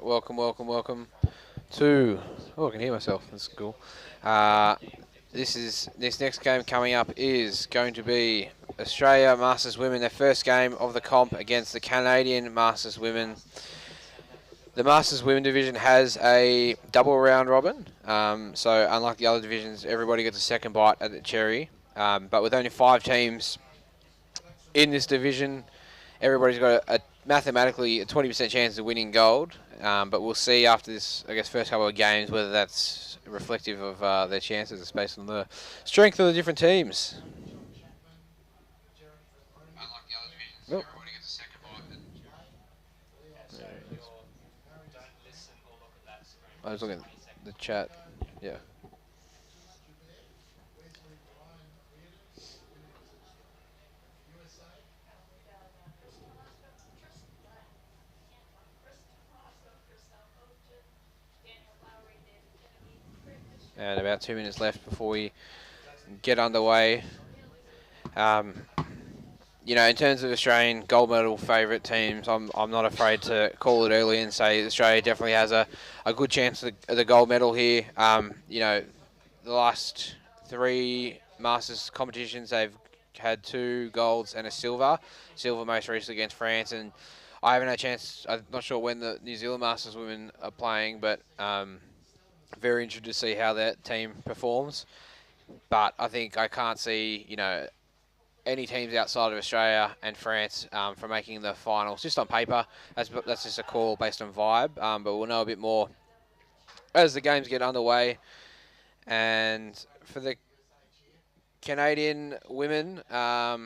welcome, welcome, welcome to. Oh, I can hear myself. That's cool. This next game coming up is going to be Australia Masters Women, their first game of the comp against the Canadian Masters Women. The Masters Women division has a double round robin, so unlike the other divisions, everybody gets a second bite at the cherry. But with only 5 teams in this division, everybody's got mathematically a 20% chance of winning gold. But we'll see after this, I guess, first couple of games whether that's reflective of their chances. It's based on the strength of the different teams. Oh. I was looking at the chat. Yeah. And about 2 minutes left before we get underway. You know, in terms of Australian gold medal favourite teams, I'm not afraid to call it early and say Australia definitely has a good chance of the gold medal here. You know, the last 3 Masters competitions, they've had 2 golds and a silver. Silver most recently against France, and I haven't had a chance. I'm not sure when the New Zealand Masters women are playing, but very interested to see how that team performs. But I think I can't see, you know, any teams outside of Australia and France for making the finals. Just on paper, that's just a call based on vibe, but we'll know a bit more as the games get underway. And for the Canadian women, I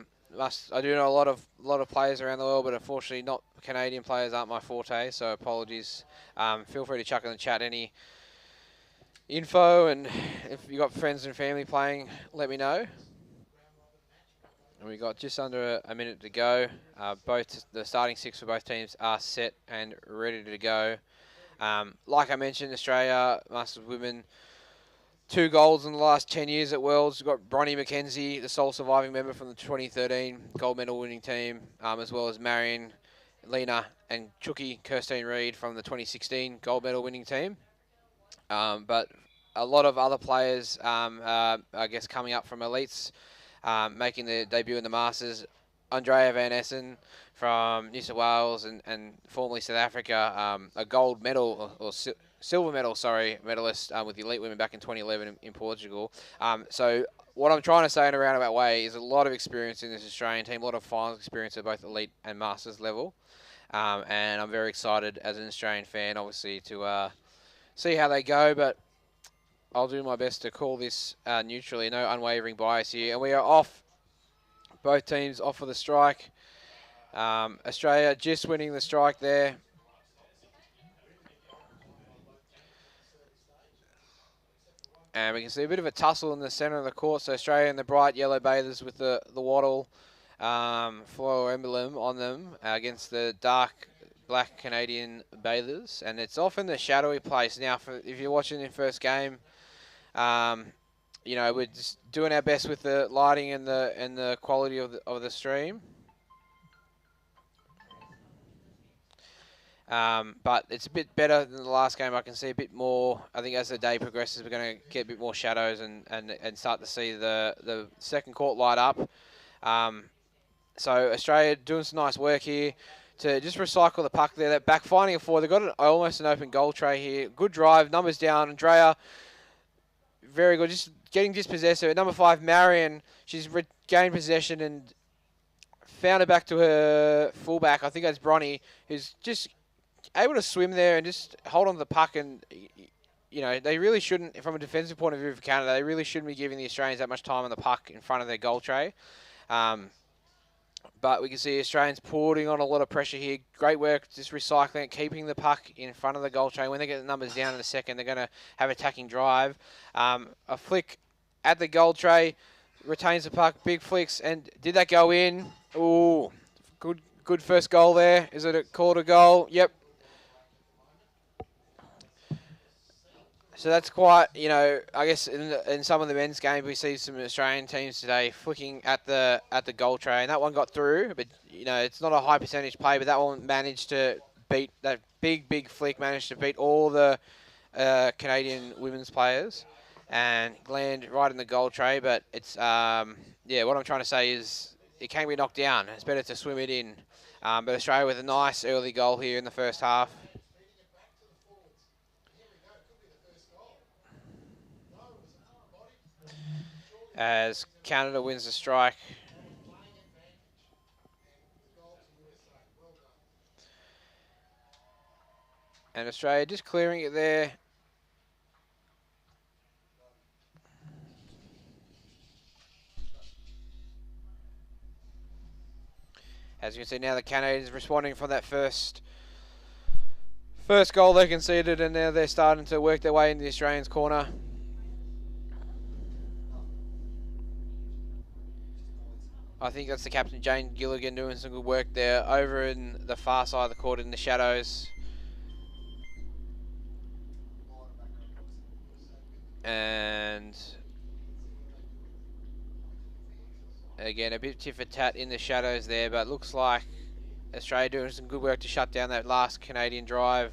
do know a lot of players around the world, but unfortunately not Canadian players aren't my forte, so apologies. Feel free to chuck in the chat any info, and if you got friends and family playing, let me know. And we got just under a minute to go. Both the starting 6 for both teams are set and ready to go. Like I mentioned, Australia Masters Women, 2 golds in the last 10 years at Worlds. We've got Bronnie McKenzie, the sole surviving member from the 2013 gold medal winning team, as well as Marion, Lena, and Chucky Kirstine Reed from the 2016 gold medal winning team. But a lot of other players, I guess, coming up from elites, making their debut in the Masters. Andrea Van Essen from New South Wales and formerly South Africa, a gold medal or silver medal, medalist with the elite women back in 2011 in Portugal. So what I'm trying to say in a roundabout way is a lot of experience in this Australian team, a lot of finals experience at both elite and Masters level. And I'm very excited as an Australian fan, obviously, to see how they go, but I'll do my best to call this neutrally, no unwavering bias here. And we are off, both teams off for the strike. Australia just winning the strike there. And we can see a bit of a tussle in the centre of the court. So Australia in the bright yellow bathers with the wattle floral emblem on them against the dark black Canadian bathers. And it's often the shadowy place. Now, if you're watching the first game, you know, we're just doing our best with the lighting and the quality of the stream. But it's a bit better than the last game. I can see a bit more. I think as the day progresses, we're going to get a bit more shadows and start to see the second court light up. So Australia doing some nice work here to just recycle the puck there. That back finding a 4. They've got almost an open goal tray here. Good drive. Numbers down. Andrea, very good. Just getting dispossessed. At number 5, Marion, she's regained possession and found it back to her fullback. I think that's Bronnie, who's just able to swim there and just hold on to the puck. And, you know, they really shouldn't, from a defensive point of view for Canada, they really shouldn't be giving the Australians that much time on the puck in front of their goal tray. But we can see Australians putting on a lot of pressure here. Great work, just recycling it, keeping the puck in front of the goal tray. When they get the numbers down in a second, they're going to have attacking drive. A flick at the goal tray, retains the puck, big flicks, and did that go in? Ooh, good first goal there. Is it a call to goal? Yep. So that's quite, you know, I guess in some of the men's games we see some Australian teams today flicking at the goal tray, and that one got through. But you know, it's not a high percentage play, but that one managed to beat that big flick, managed to beat all the Canadian women's players and land right in the goal tray. But it's yeah, what I'm trying to say is it can be knocked down. It's better to swim it in. But Australia with a nice early goal here in the first half. As Canada wins the strike. And Australia just clearing it there. As you can see now, the Canadians responding from that first goal they conceded, and now they're starting to work their way into the Australians' corner. I think that's the captain, Jane Gilligan, doing some good work there over in the far side of the court in the shadows. And again, a bit tit for tat in the shadows there, but looks like Australia doing some good work to shut down that last Canadian drive.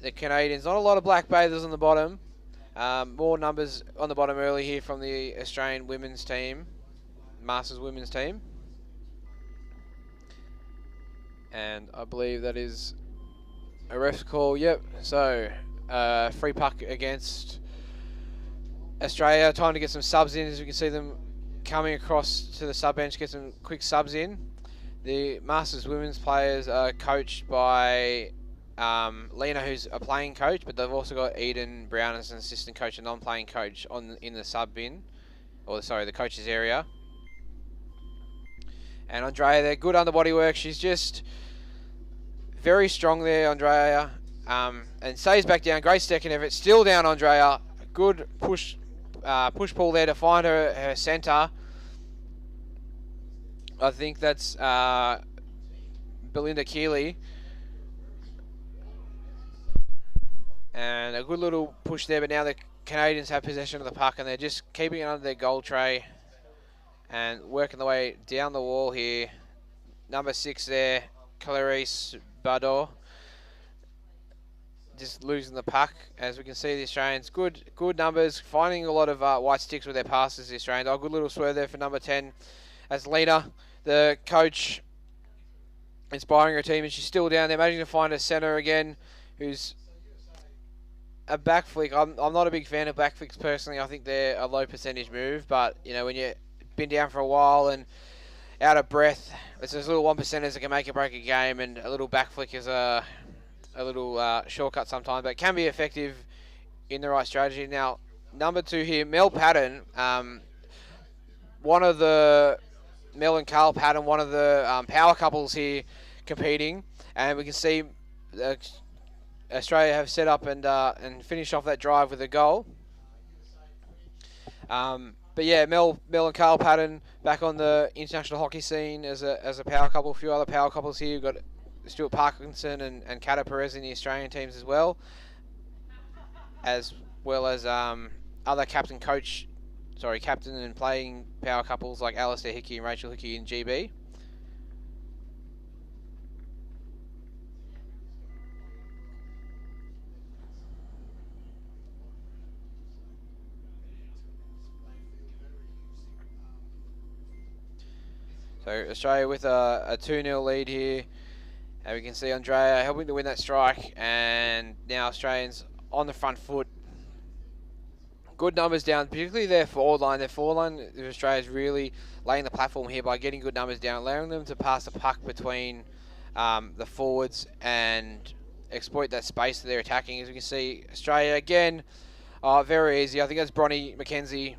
The Canadians, not a lot of black bathers on the bottom. More numbers on the bottom early here from the Australian women's team, Masters women's team. And I believe that is a ref's call. Yep, so free puck against Australia. Time to get some subs in, as we can see them coming across to the sub bench, get some quick subs in. The Masters women's players are coached by Lena, who's a playing coach, but they've also got Eden Brown as an assistant coach and non-playing coach in the sub bin, or sorry, the coach's area. And Andrea there, good underbody work. She's just very strong there, Andrea, and stays back down. Great second effort, still down, Andrea. Good push pull there to find her centre. I think that's Belinda Keeley. And a good little push there, but now the Canadians have possession of the puck and they're just keeping it under their goal tray and working the way down the wall here. Number 6 there, Clarice Bardot, just losing the puck. As we can see, the Australians, good numbers, finding a lot of white sticks with their passes, the Australians. Oh, good little swerve there for number 10 as Lena, the coach, inspiring her team, and she's still down there, managing to find a centre again, who's a back flick. I'm not a big fan of back flicks personally. I think they're a low percentage move, but you know, when you've been down for a while and out of breath, it's those little 1%ers that can make or break a game, and a little back flick is a little shortcut sometimes, but it can be effective in the right strategy. Now, number 2 here, Mel Patton, Mel and Carl Patton, one of the power couples here competing, and we can see Australia have set up and finished off that drive with a goal. But yeah, Mel and Carl Patton back on the international hockey scene as a power couple. A few other power couples here. You've got Stuart Parkinson and Kata Perez in the Australian teams as well as other captain and playing power couples like Alistair Hickey and Rachel Hickey in GB. So Australia with a 2-0 lead here. And we can see Andrea helping to win that strike. And now Australians on the front foot. Good numbers down, particularly their forward line. Their forward line of Australia is really laying the platform here by getting good numbers down, allowing them to pass the puck between the forwards and exploit that space that they're attacking. As we can see, Australia again, very easy. I think that's Bronnie McKenzie.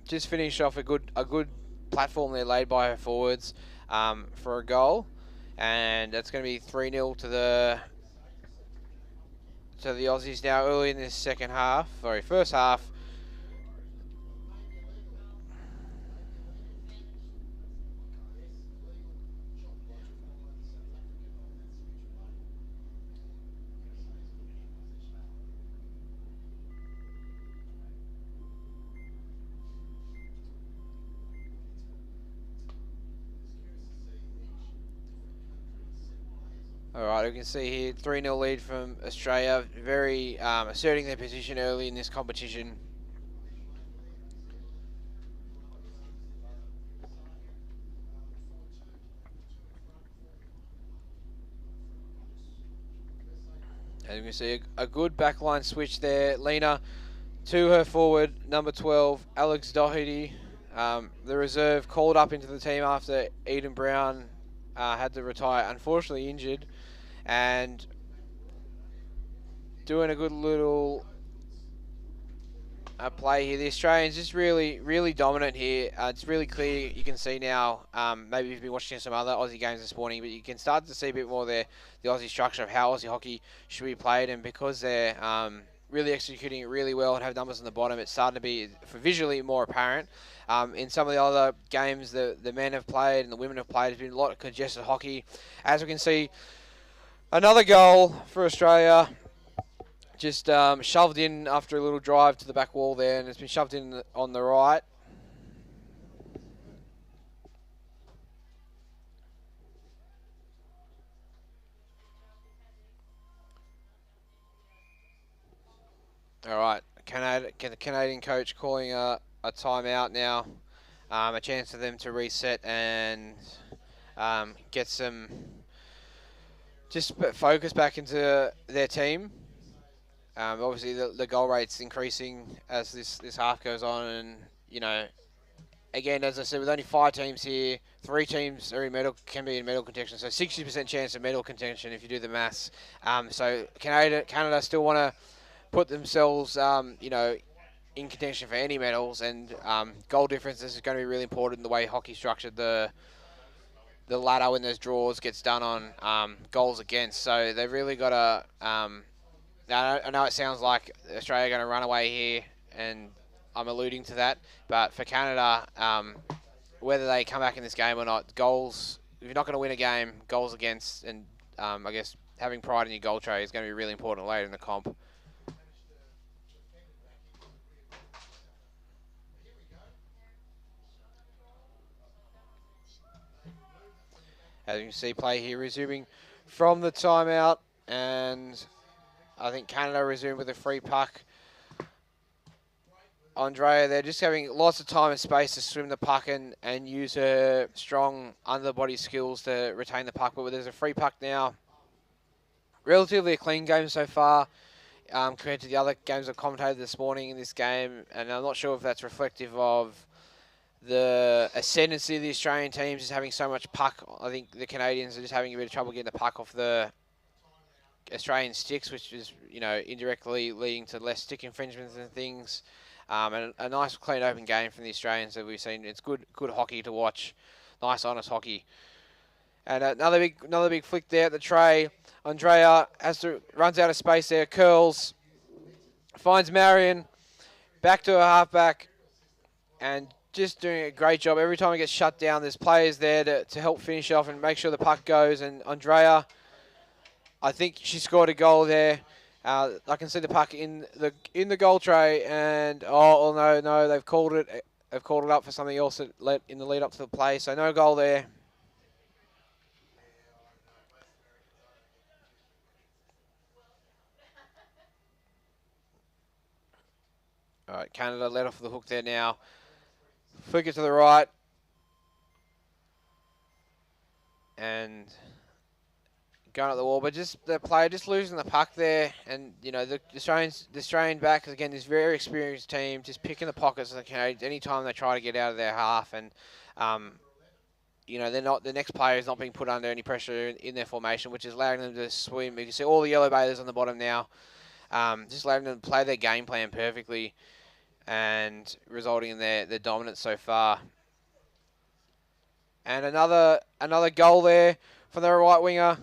Just finished off a good platform there laid by her forwards for a goal, and that's going to be 3-0 to the Aussies now early in this first half. All right, we can see here 3-0 lead from Australia, very asserting their position early in this competition. As you can see, a good backline switch there. Lena to her forward, number 12, Alex Doherty. The reserve called up into the team after Eden Brown had to retire, unfortunately injured, and doing a good little play here. The Australians just really dominant here. It's really clear. You can see now. Maybe you've been watching some other Aussie games this morning, but you can start to see a bit more the Aussie structure of how Aussie hockey should be played, and because they're really executing it really well and have numbers on the bottom, it's starting to be visually more apparent. In some of the other games the men have played and the women have played, there's been a lot of congested hockey. As we can see, another goal for Australia. Just shoved in after a little drive to the back wall there, and it's been shoved in on the right. All right, the Canadian coach calling a timeout now. A chance for them to reset and get some just focus back into their team. Obviously, the goal rate's increasing as this half goes on, and again, as I said, with only 5 teams here, 3 teams are can be in medal contention, so 60% chance of medal contention if you do the maths. So Canada still want to put themselves, in contention for any medals, and goal differences is going to be really important in the way hockey's structured. The ladder when there's draws gets done on goals against, so they've really got to. I know it sounds like Australia are going to run away here, and I'm alluding to that. But for Canada, whether they come back in this game or not, goals, if you're not going to win a game, goals against, and I guess having pride in your goal tray is going to be really important later in the comp. As you can see, play here resuming from the timeout, and I think Canada resumed with a free puck. Andrea, they're just having lots of time and space to swim the puck and use her strong underbody skills to retain the puck. But there's a free puck now. Relatively a clean game so far compared to the other games I've commentated this morning in this game. And I'm not sure if that's reflective of the ascendancy of the Australian teams just having so much puck. I think the Canadians are just having a bit of trouble getting the puck off the Australian sticks, which is, indirectly leading to less stick infringements and things. And a nice, clean, open game from the Australians that we've seen. It's good hockey to watch. Nice, honest hockey. And another big flick there at the tray. Andrea runs out of space there, curls, finds Marion, back to her halfback, and just doing a great job. Every time it gets shut down, there's players there to help finish off and make sure the puck goes. And Andrea, I think she scored a goal there. I can see the puck in the goal tray, and no, they've called it. They've called it up for something else in the lead up to the play. So no goal there. All right, Canada let off the hook there now. Flick it to the right, and going at the wall, but just the player just losing the puck there, and the Australian back again, this very experienced team just picking the pockets of the Canadians anytime they try to get out of their half, and they're not, the next player is not being put under any pressure in their formation, which is allowing them to swim. You can see all the yellow bailers on the bottom now, just allowing them to play their game plan perfectly, and resulting in their dominance so far. And another goal there from the right winger.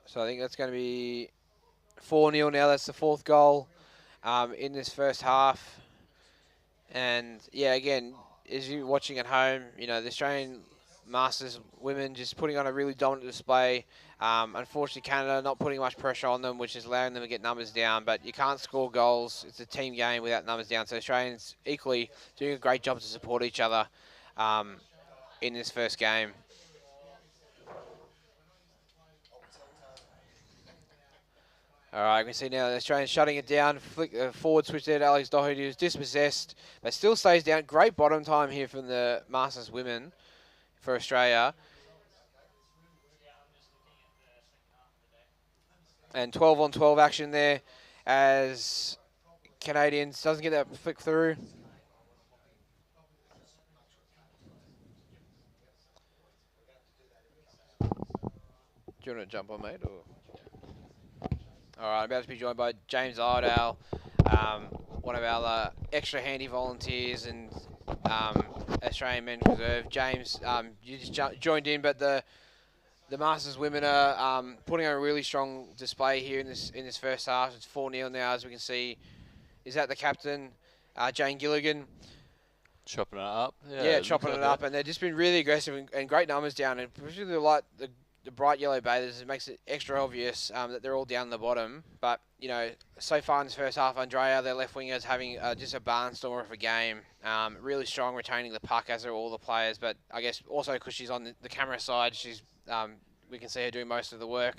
So I think that's going to be 4-0 now. That's the 4th goal in this first half. And yeah, again, as you're watching at home, the Australian Masters women just putting on a really dominant display. Unfortunately, Canada not putting much pressure on them, which is allowing them to get numbers down. But you can't score goals. It's a team game without numbers down. So Australians equally doing a great job to support each other in this first game. All right, we can see now the Australians shutting it down. Flick forward switch there to Alex Doherty, who's dispossessed, but still stays down. Great bottom time here from the Masters women for Australia. And 12 on 12 action there as Canadians doesn't get that flick through. Do you want to jump on, mate? Or? All right, about to be joined by James Iredale, one of our extra handy volunteers and Australian Men's Reserve. James, you just joined in, but the Masters women are putting on a really strong display here in this first half. It's 4-0 now, as we can see. Is that the captain, Jane Gilligan? Chopping it up. Yeah, chopping it up, and they've just been really aggressive and great numbers down, and particularly the bright yellow bathers. It makes it extra obvious that they're all down the bottom. But you know, so far in this first half, Andrea, their left winger, is having just a barnstormer of a game. Really strong retaining the puck, as are all the players. But I guess also because she's on the camera side, she's we can see her doing most of the work.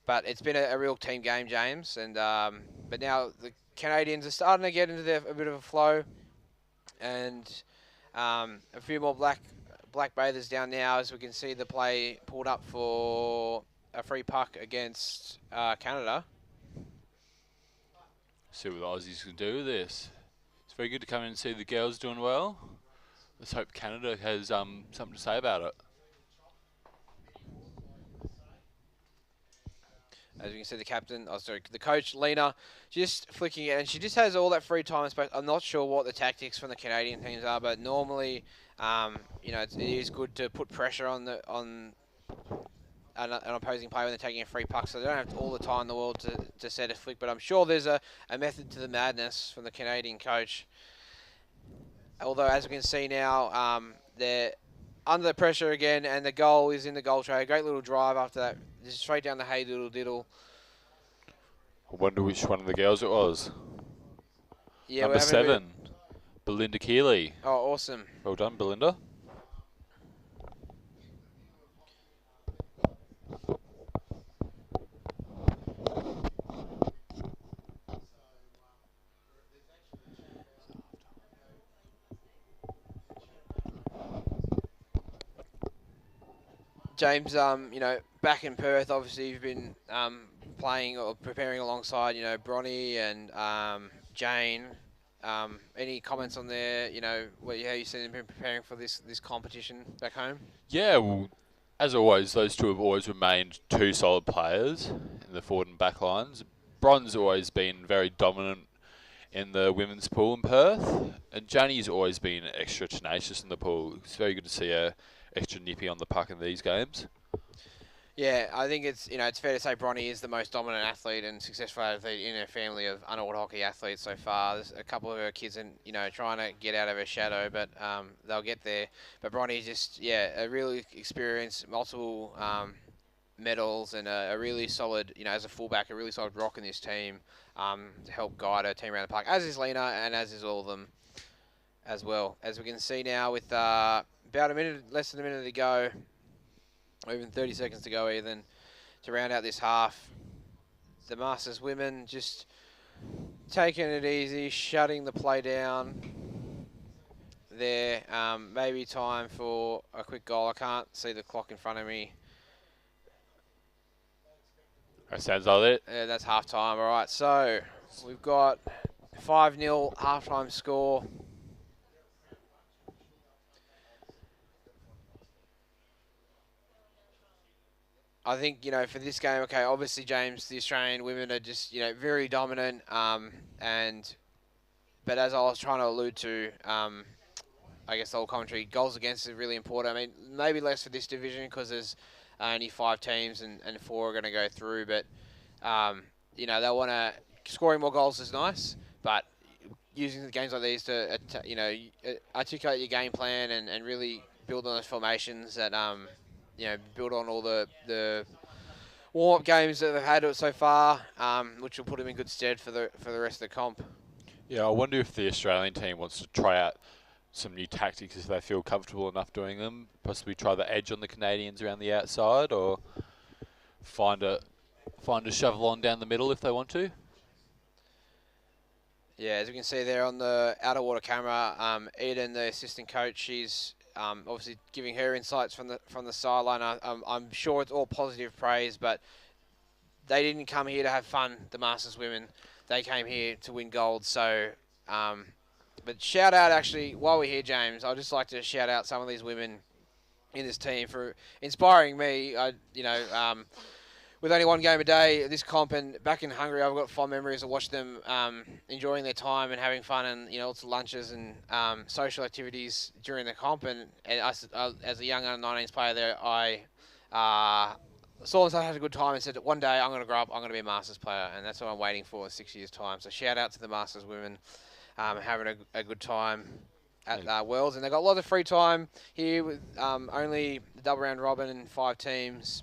But it's been a real team game, James. And but now the Canadians are starting to get into a bit of a flow. And a few more black bathers down now, as we can see the play pulled up for a free puck against Canada. See what the Aussies can do with this. It's very good to come in and see the girls doing well. Let's hope Canada has something to say about it. As you can see, the coach, Lena, just flicking it, and she just has all that free time and space. I'm not sure what the tactics from the Canadian teams are, but normally, you know, it is good to put pressure on an opposing player when they're taking a free puck, so they don't have all the time in the world to set a flick. But I'm sure there's a method to the madness from the Canadian coach. Although, as we can see now, they're under the pressure again, and the goal is in the goal tray. Great little drive after that, just straight down the hey doodle diddle. I wonder which one of the girls it was. Yeah, Number 7, Belinda Keeley. Oh, awesome. Well done, Belinda. James, you know, back in Perth, obviously you've been playing or preparing alongside, you know, Bronny and Jane. Any comments on there? You know, how you seen them been preparing for this competition back home? Yeah, well, as always, those two have always remained two solid players in the forward and back lines. Bron's always been very dominant in the women's pool in Perth, and Janie's always been extra tenacious in the pool. It's very good to see her extra nippy on the puck in these games. Yeah, I think it's fair to say Bronny is the most dominant athlete and successful athlete in her family of underwater hockey athletes so far. There's a couple of her kids trying to get out of her shadow, but they'll get there. But Bronny's just a really experienced, multiple medals, and a really solid, as a fullback, a really solid rock in this team to help guide her team around the park, as is Lena and as is all of them as well. As we can see now with about less than a minute to go, or even 30 seconds to go even, to round out this half. The Masters women just taking it easy, shutting the play down there. Maybe time for a quick goal. I can't see the clock in front of me. That sounds like it. Yeah, that's half time. All right, so we've got 5-0 halftime score. I think, for this game, okay, obviously, James, the Australian women are just, very dominant. But as I was trying to allude to, I guess the whole commentary, goals against is really important. I mean, maybe less for this division because there's only 5 teams and 4 are going to go through. But, they'll want to, scoring more goals is nice, but using the games like these to, articulate your game plan and really build on those formations that build on all the warm-up games that they've had so far, which will put them in good stead for the rest of the comp. Yeah, I wonder if the Australian team wants to try out some new tactics if they feel comfortable enough doing them. Possibly try the edge on the Canadians around the outside, or find a shovel on down the middle if they want to. Yeah, as you can see there on the outer water camera, Eden, the assistant coach, she's obviously giving her insights from the sideline. I'm sure it's all positive praise, but they didn't come here to have fun, the Masters women. They came here to win gold. So, but shout out actually, while we're here, James, I'd just like to shout out some of these women in this team for inspiring me. With only one game a day, this comp, and back in Hungary, I've got fond memories of watching them enjoying their time and having fun, and lots of lunches and social activities during the comp. And us, as a young under-19s player there, I saw them had a good time and said, one day I'm going to grow up, I'm going to be a Masters player, and that's what I'm waiting for in 6 years' time. So shout out to the Masters women having a good time at Worlds, and they've got a lot of free time here with only the double round robin and 5 teams.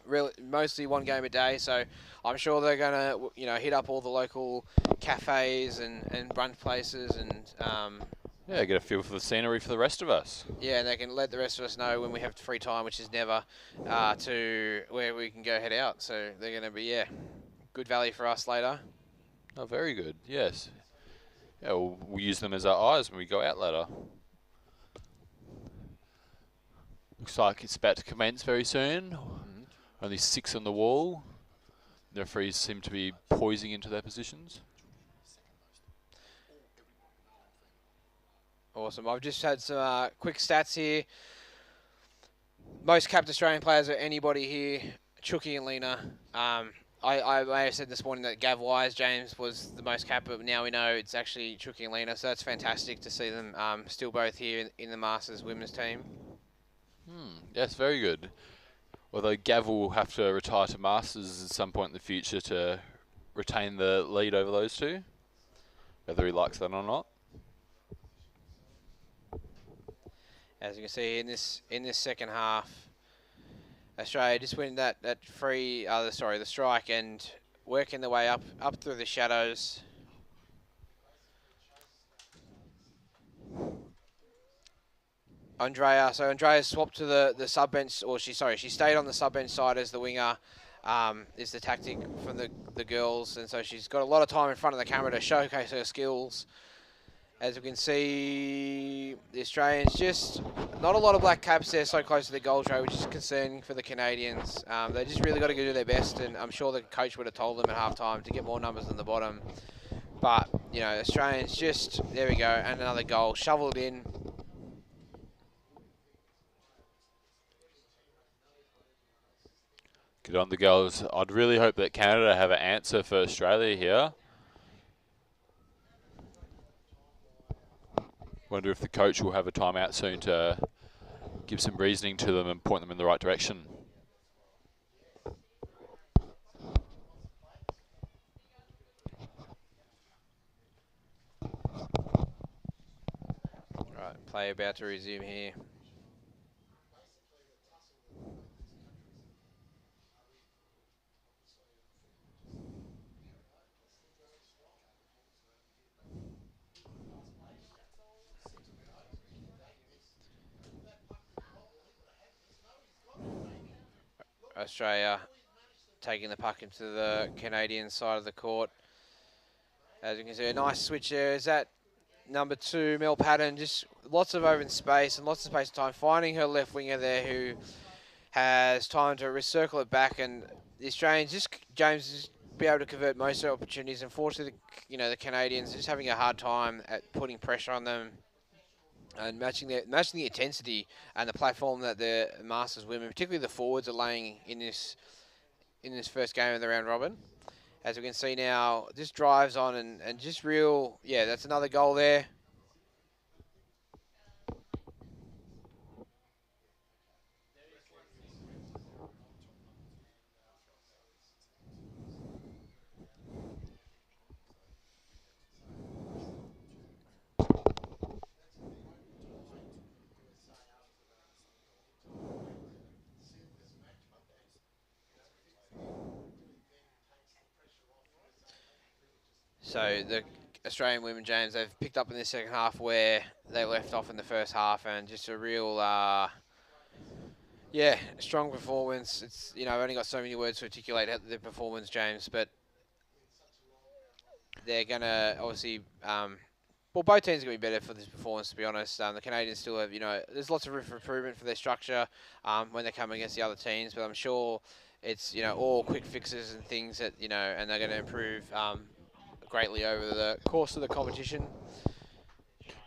Really, mostly one game a day, so I'm sure they're gonna hit up all the local cafes and brunch places and get a feel for the scenery for the rest of us. Yeah, and they can let the rest of us know when we have free time, which is never, to where we can go head out. So they're gonna be good value for us later. Oh, very good. Yes. Yeah, we'll use them as our eyes when we go out later. Looks like it's about to commence very soon. Only 6 on the wall. The referees seem to be poising into their positions. Awesome. I've just had some quick stats here. Most capped Australian players are anybody here. Chucky and Lena. I may have said this morning that Gav Wise, James, was the most capped, but now we know it's actually Chucky and Lena, so that's fantastic to see them still both here in the Masters women's team. Yes, very good. Although Gav will have to retire to Masters at some point in the future to retain the lead over those two, whether he likes that or not. As you can see in this second half, Australia just winning the strike and working their way up through the shadows. Andrea swapped to the sub bench, or she stayed on the sub bench side as the winger. Is the tactic from the girls, and so she's got a lot of time in front of the camera to showcase her skills. As you can see, the Australians just not a lot of black caps there, so close to the gold tray, which is concerning for the Canadians. They just really got to do their best, and I'm sure the coach would have told them at halftime to get more numbers than the bottom. But Australians just there we go, and another goal shoveled in. Good on the girls. I'd really hope that Canada have an answer for Australia here. Wonder if the coach will have a timeout soon to give some reasoning to them and point them in the right direction. Right, play about to resume here. Australia taking the puck into the Canadian side of the court. As you can see, a nice switch there. Is that number 2, Mel Patton? Just lots of open space and lots of space and time. Finding her left winger there who has time to recircle it back. And the Australians, James, just be able to convert most of their opportunities. Unfortunately, the Canadians are just having a hard time at putting pressure on them and matching the intensity and the platform that the Masters women, particularly the forwards, are laying in this first game of the round robin. As we can see now, just drives on and just real, that's another goal there. So the Australian women, James, they've picked up in the second half where they left off in the first half, and just a real, strong performance. It's I've only got so many words to articulate the performance, James, but they're gonna obviously. Well, both teams are going to be better for this performance, to be honest. The Canadians still have, there's lots of room for improvement for their structure when they come against the other teams, but I'm sure it's, all quick fixes and things that, and they're going to improve greatly over the course of the competition.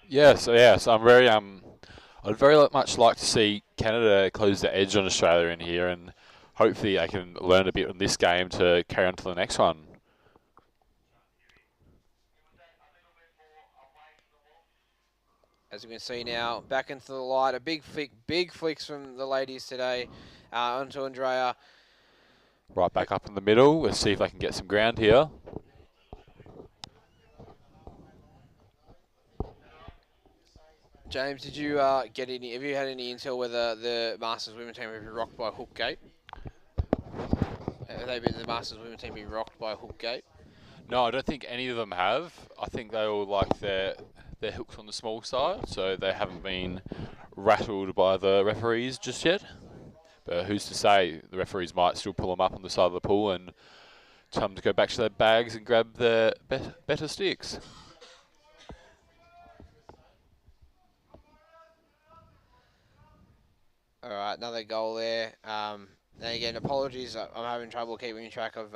Yes. I'd very much like to see Canada close the edge on Australia in here, and hopefully they can learn a bit from this game to carry on to the next one. As we can see now, back into the light, a big flicks from the ladies today onto Andrea. Right back up in the middle. Let's see if they can get some ground here. James, did you get any? Have you had any intel whether the Masters women team have been rocked by hook gate? Have the Masters women team been rocked by hook gate? No, I don't think any of them have. I think they all like their hooks on the small side, so they haven't been rattled by the referees just yet. But who's to say the referees might still pull them up on the side of the pool and tell them to go back to their bags and grab their better sticks. All right, another goal there. Then again, apologies, I'm having trouble keeping track of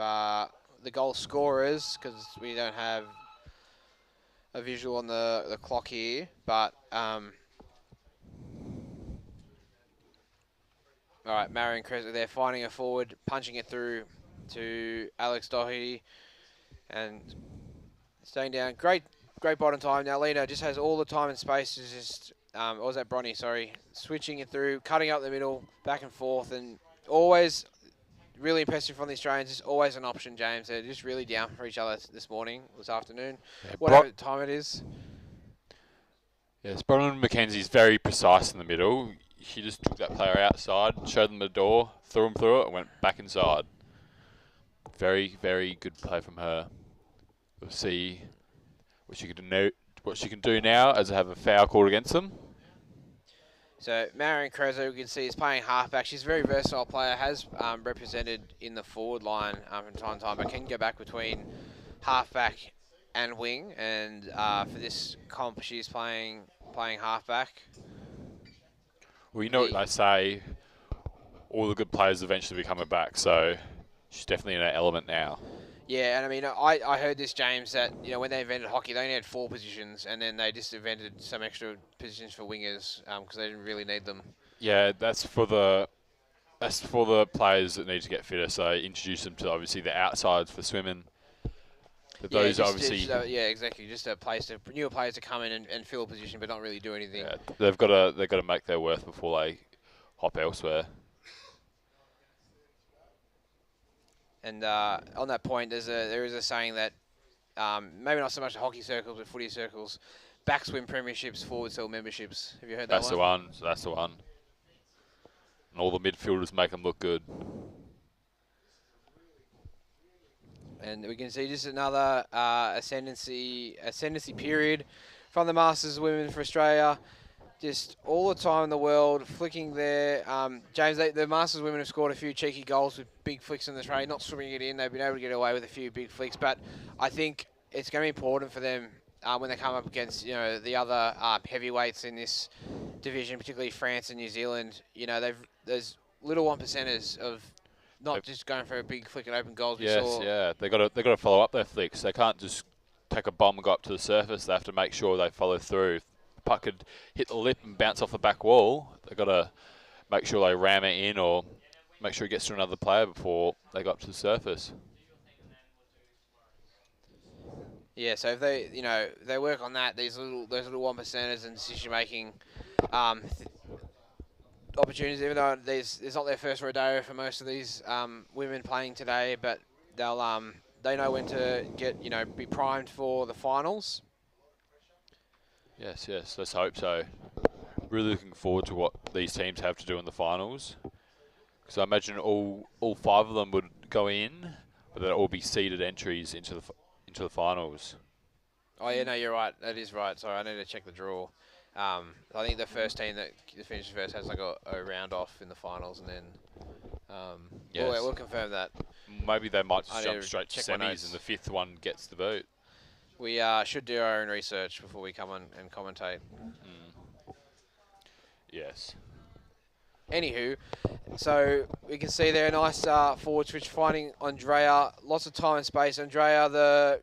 the goal scorers because we don't have a visual on the clock here. But all right, Marion Crescent there finding a forward, punching it through to Alex Doherty, and staying down. Great bottom time. Now Lena just has all the time and space to just. Or was that Bronny? Sorry, switching it through, cutting up the middle, back and forth, and always really impressive from the Australians. Just always an option, James. They're just really down for each other this afternoon, whatever time it is. Yes, Bronwyn McKenzie's very precise in the middle. She just took that player outside, showed them the door, threw them through it, and went back inside. Very, very good play from her. We'll see what she can do now as they have a foul called against them. So Marion Crezo, you can see, is playing halfback. She's a very versatile player, has represented in the forward line from time to time, but can go back between halfback and wing. And for this comp, she's playing halfback. Well, you know what they say, all the good players eventually become back, so she's definitely in her element now. Yeah, and I mean, I heard this, James, that when they invented hockey, they only had 4 positions, and then they just invented some extra positions for wingers because they didn't really need them. Yeah, that's for the players that need to get fitter. So introduce them to obviously the outsides for swimming. But those yeah, exactly. Just a place for newer players to come in and fill a position, but not really do anything. Yeah, they've got to make their worth before they hop elsewhere. And on that point, there is a saying that maybe not so much hockey circles, but footy circles, backswim premierships, forward cell memberships. Have you heard that That's the one. So that's the one. And all the midfielders make them look good. And we can see just another ascendancy period from the Masters women for Australia. Just all the time in the world, flicking there. James, the Masters women have scored a few cheeky goals with big flicks in the tray, not swimming it in. They've been able to get away with a few big flicks, but I think it's going to be important for them when they come up against the other heavyweights in this division, particularly France and New Zealand. There's little 1%ers of not just going for a big flick and open goals. Yeah, they got to follow up their flicks. They can't just take a bomb and go up to the surface. They have to make sure they follow through. Puck could hit the lip and bounce off the back wall. They've got to make sure they ram it in or make sure it gets to another player before they go up to the surface. Yeah, so if they work on that, those little 1%ers and decision making opportunities, even though it's not their first rodeo for most of these women playing today, but they know when to be primed for the finals. Yes, let's hope so. Really looking forward to what these teams have to do in the finals. Because I imagine all 5 of them would go in, but they'll all be seeded entries into the finals. Oh, yeah, no, you're right. That is right. Sorry, I need to check the draw. I think the first team that finishes first has like a round off in the finals, and then Yes. we'll confirm that. Maybe they might just I jump need to straight to check my semis notes. and the 5th one gets the boot. We should do our own research before we come on and commentate. Yes. Anywho, so we can see there a nice forward switch finding Andrea. Lots of time and space. Andrea,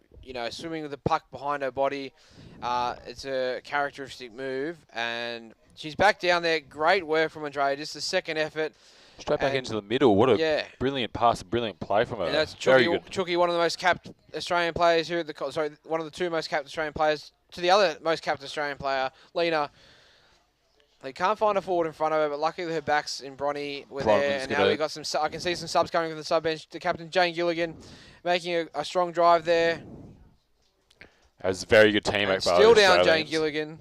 swimming with the puck behind her body. It's a characteristic move, and she's back down there. Great work from Andrea. Just the second effort. Straight back into the middle. What a yeah. brilliant pass, a brilliant play from her. And that's Very good. Chucky, one of the most capped Australian players here at the one of the two most capped Australian players to the other most capped Australian player, Lena. They can't find a forward in front of her, but luckily her backs in Bronny were there. And now we've got some. I can see some subs coming from the sub bench. The captain Jane Gilligan making a strong drive there. That was a very good teamwork by still the down Australians. Jane Gilligan.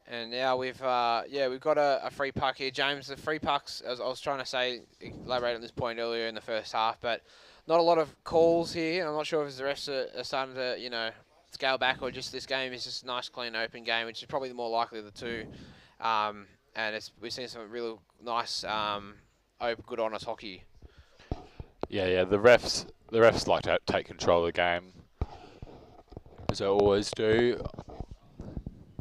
And now we've got a free puck here. James, the free pucks, as I was trying to say, elaborate on this point earlier in the first half, but not a lot of calls here. I'm not sure if the refs are starting to, scale back, or just this game is just a nice, clean, open game, which is probably the more likely of the two. And we've seen some really nice, good, honest hockey. Yeah. The refs like to take control of the game, as they always do.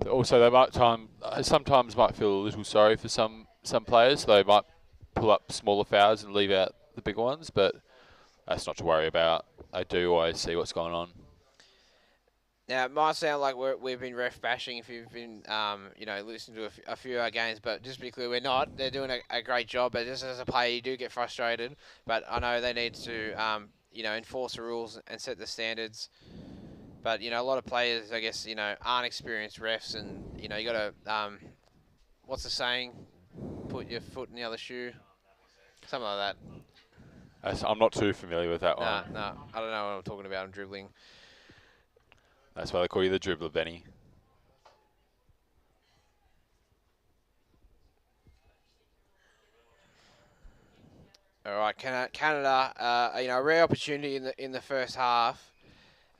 Also, they sometimes might feel a little sorry for some players. They might pull up smaller fouls and leave out the big ones, but that's not to worry about. They do always see what's going on. Now, it might sound like we've been ref bashing if you've been, listening to a few of our games, but just to be clear, we're not. They're doing a great job, but just as a player, you do get frustrated. But I know they need to, enforce the rules and set the standards. But, a lot of players, I guess, aren't experienced refs, and, you got to, what's the saying? Put your foot in the other shoe. Something like that. I'm not too familiar with that one. No, I don't know what I'm talking about. I'm dribbling. That's why they call you the dribbler, Benny. All right, Canada, a rare opportunity in the first half.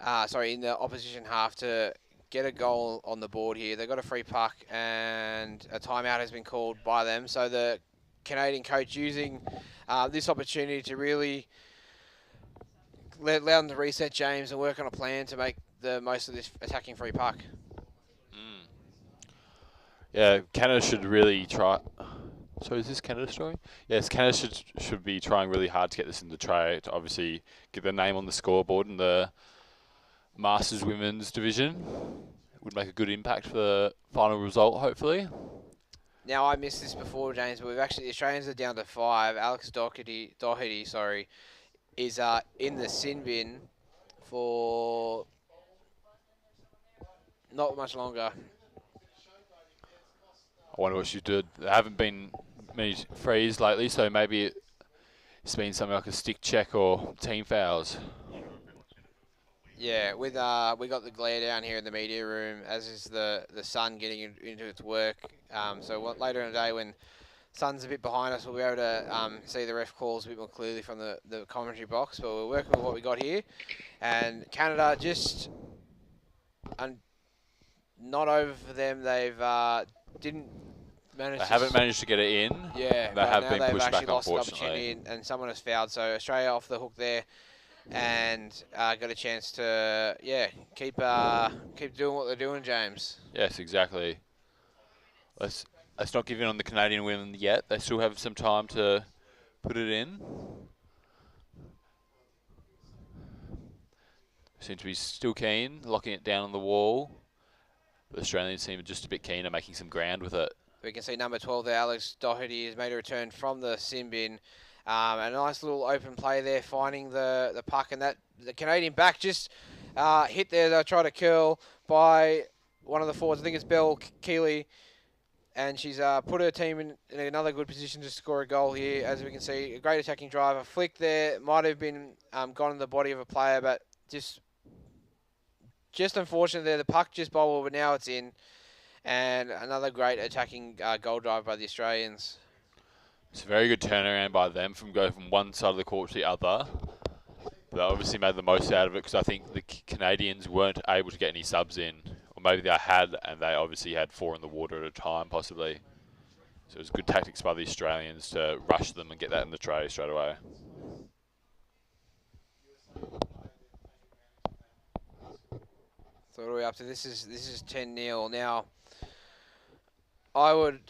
In the opposition half to get a goal on the board here. They've got a free puck and a timeout has been called by them. So the Canadian coach using this opportunity to really allow them to reset James and work on a plan to make the most of this attacking free puck. Yeah, Canada should really try. So is this Canada's story? Yes, Canada should be trying really hard to get this in the tray to obviously get their name on the scoreboard in the Masters Women's Division. It would make a good impact for the final result, hopefully. Now, I missed this before, James, but the Australians are down to 5. Alex Doherty, is in the sin bin for not much longer. I wonder what she did. There haven't been many frees lately, so maybe it's been something like a stick check or team fouls. Yeah, we got the glare down here in the media room, as is the sun getting into its work. So later in the day, when sun's a bit behind us, we'll be able to see the ref calls a bit more clearly from the commentary box. But we're working with what we got here, and Canada just not over for them. They've didn't manage. They haven't managed to get it in. Yeah, they have been pushed back, lost unfortunately. and someone has fouled. So Australia off the hook there. And got a chance to, keep doing what they're doing, James. Yes, exactly. Let's not give in on the Canadian women yet. They still have some time to put it in. Seem to be still keen, locking it down on the wall. The Australians seem just a bit keen on making some ground with it. We can see number 12 there, Alex Doherty, has made a return from the sin bin. A nice little open play there, finding the puck, and the Canadian back just hit there. They'll try to curl by one of the forwards. I think it's Belle Keeley, and she's put her team in another good position to score a goal here. As we can see, a great attacking drive. A flick there might have been gone in the body of a player, but just unfortunate there. The puck just bobbled, but now it's in. And another great attacking goal drive by the Australians. It's a very good turnaround by them from going from one side of the court to the other. They obviously made the most out of it because I think the Canadians weren't able to get any subs in. Or maybe they had, and they obviously had 4 in the water at a time, possibly. So it was good tactics by the Australians to rush them and get that in the tray straight away. So what are we up to? This is 10-0 now. I would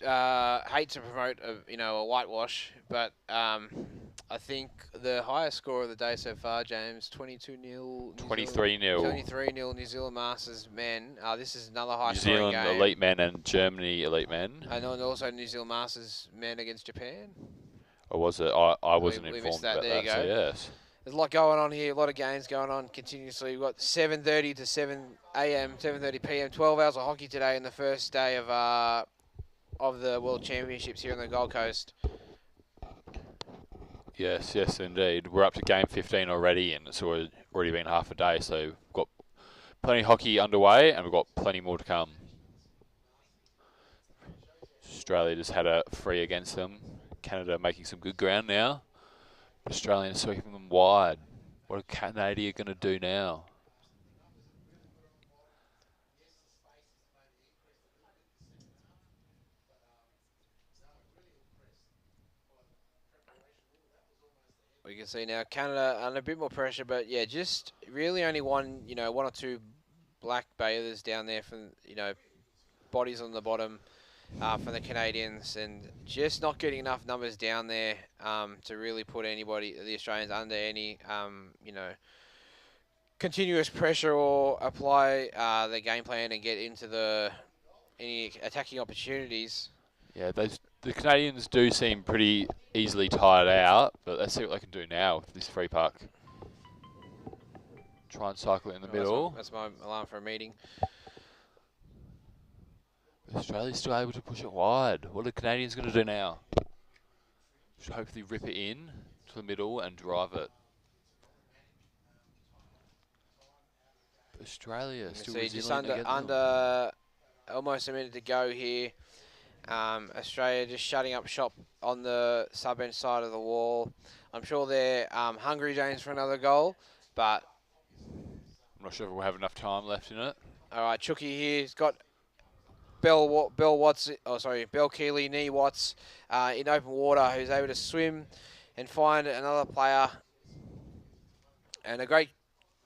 hate to promote a whitewash, but I think the highest score of the day so far, James, 22-0. 23-0. 23-0 New Zealand Masters men. This is another high New scoring Zealand game. elite men and Germany elite men. And also New Zealand Masters men against Japan. Or was it? I wasn't we informed missed that. about There that, you so go. yes. There's a lot going on here, a lot of games going on continuously. We've got 7:30 to 7 a.m., 7:30 p.m., 12 hours of hockey today in the first day of the World Championships here on the Gold Coast. Yes, indeed. We're up to game 15 already, and it's already been half a day, so we've got plenty of hockey underway, and we've got plenty more to come. Australia just had a free against them. Canada making some good ground now. Australians sweeping them wide. What are Canada going to do now? We can see now Canada under a bit more pressure, but yeah, just really only one or two black bathers down there from, bodies on the bottom for the Canadians, and just not getting enough numbers down there to really put the Australians under any, continuous pressure or apply the game plan and get into any attacking opportunities. Yeah, the Canadians do seem pretty easily tired out, but let's see what they can do now with this free puck. Try and cycle it in the middle. That's my alarm for a meeting. Australia's still able to push it wide. What are the Canadians going to do now? Should hopefully rip it in to the middle and drive it. But Australia still resilient just against them. under almost a minute to go here. Australia just shutting up shop on the sub-bench side of the wall. I'm sure they're hungry, James, for another goal, but I'm not sure if we'll have enough time left in it. all right, Chucky here. He's got Bell Keeley, Nee Watts in open water, who's able to swim and find another player. And a great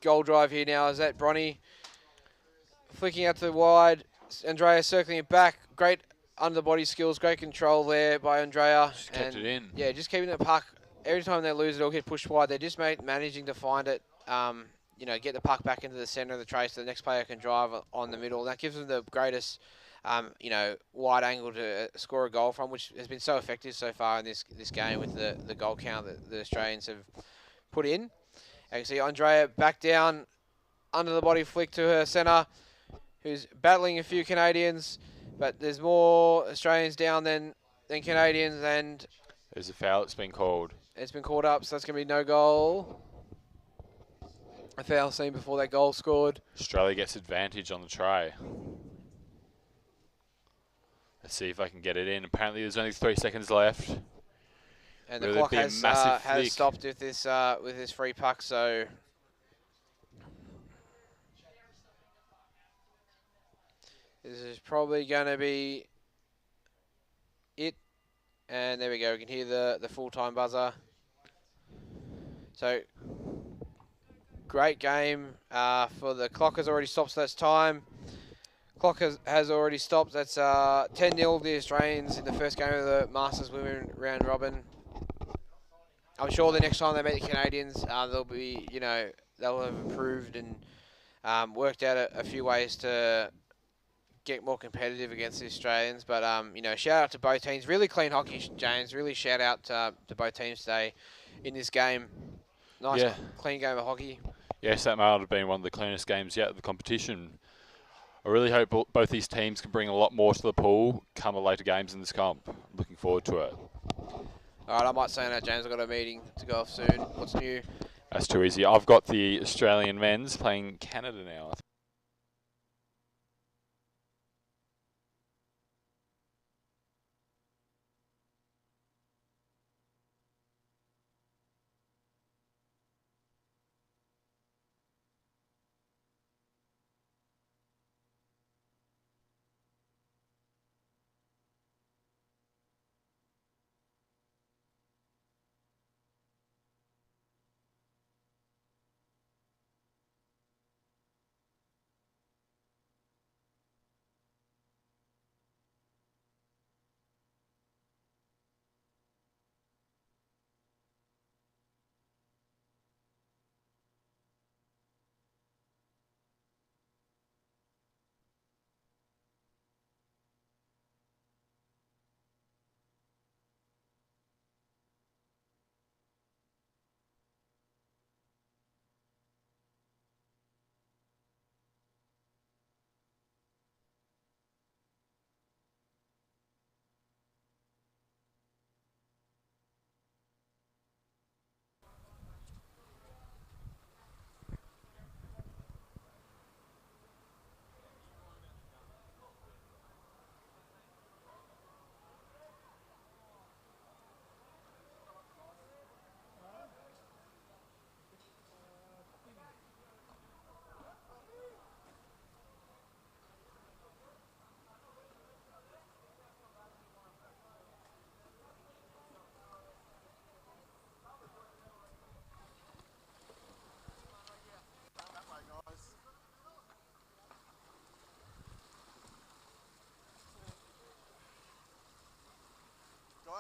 goal drive here now is that Bronny flicking out to the wide. Andrea circling it back. Great under the body skills, great control there by Andrea. Just kept it in. Yeah, just keeping the puck. Every time they lose it or get pushed wide, they're just managing to find it. Get the puck back into the centre of the tray so the next player can drive on the middle. That gives them the greatest, wide angle to score a goal from, which has been so effective so far in this game with the goal count that the Australians have put in. And you can see Andrea back down, under the body flick to her centre, who's battling a few Canadians, but there's more Australians down than Canadians, and there's a foul that's been called. It's been called up, so that's going to be no goal. A foul seen before that goal scored. Australia gets advantage on the tray. Let's see if I can get it in. Apparently there's only 3 seconds left. And the clock has stopped with this free puck, so this is probably going to be it. And there we go. We can hear the full-time buzzer. So great game. For the clock has already stopped, so that's time. Clock has already stopped. That's 10-0 the Australians in the first game of the Masters Women round robin. I'm sure the next time they meet the Canadians, they'll have improved and worked out a few ways to get more competitive against the Australians. But shout out to both teams. Really clean hockey, James. Really shout out to both teams today in this game. Nice, clean game of hockey. Yes, that might have been one of the cleanest games yet of the competition. I really hope both these teams can bring a lot more to the pool come the later games in this comp. Looking forward to it. All right, I might say that, James. I've got a meeting to go off soon. What's new? That's too easy. I've got the Australian men's playing Canada now.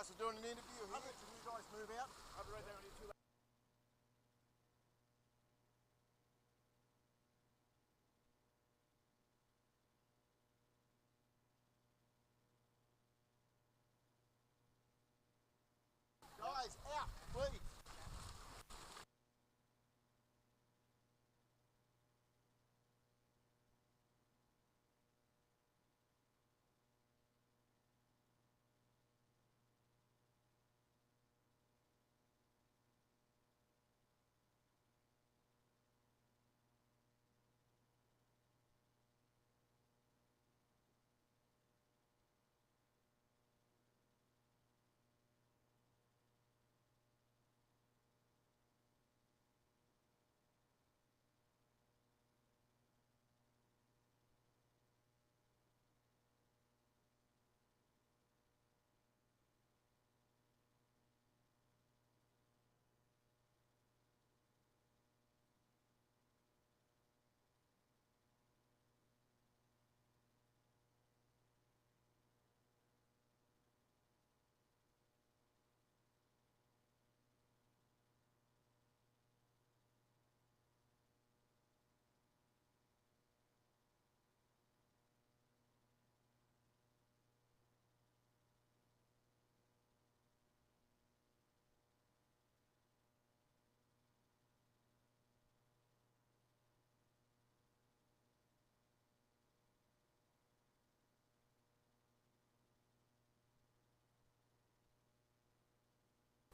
Guys are doing an interview here. Can you guys move out? I'll be right there when you're too late. Guys, out, please.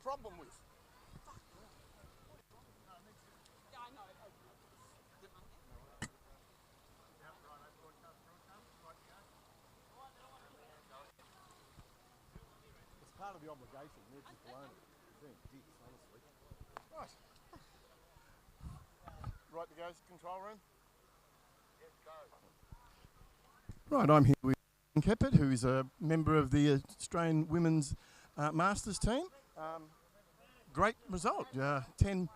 Problem with? It's part of the obligation. They're just blown it. They're dicks, honestly. Right. Right to go, control room? Yes, go. Right, I'm here with Keppert, who is a member of the Australian Women's Masters team. Great result, 10-0.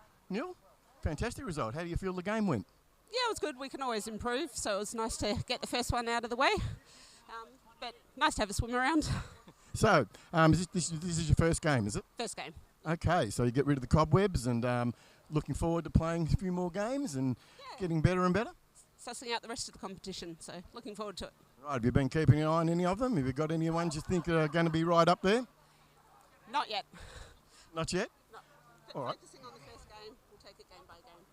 Fantastic result. How do you feel the game went? Yeah, it was good. We can always improve, so it was nice to get the first one out of the way. But nice to have a swim around. So, this is your first game, is it? First game. Okay, so you get rid of the cobwebs and looking forward to playing a few more games and getting better and better? Sussing out the rest of the competition, so looking forward to it. Right, have you been keeping an eye on any of them? Have you got any ones you think are going to be right up there? Not yet. Not yet? No. All right. Focusing on the first game, we'll take it game by game.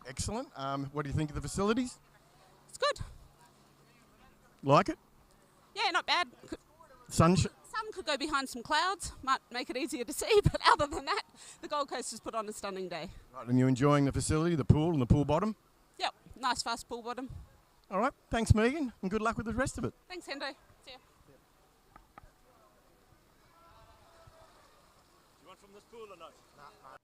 Excellent. What do you think of the facilities? It's good. Like it? Yeah, not bad. Sun Could go behind some clouds, might make it easier to see, but other than that, the Gold Coast has put on a stunning day. Right, and you're enjoying the facility, the pool and the pool bottom? Yep, nice fast pool bottom. All right, thanks Megan, and good luck with the rest of it. Thanks, Hendo. See ya. You want from this pool or not? No.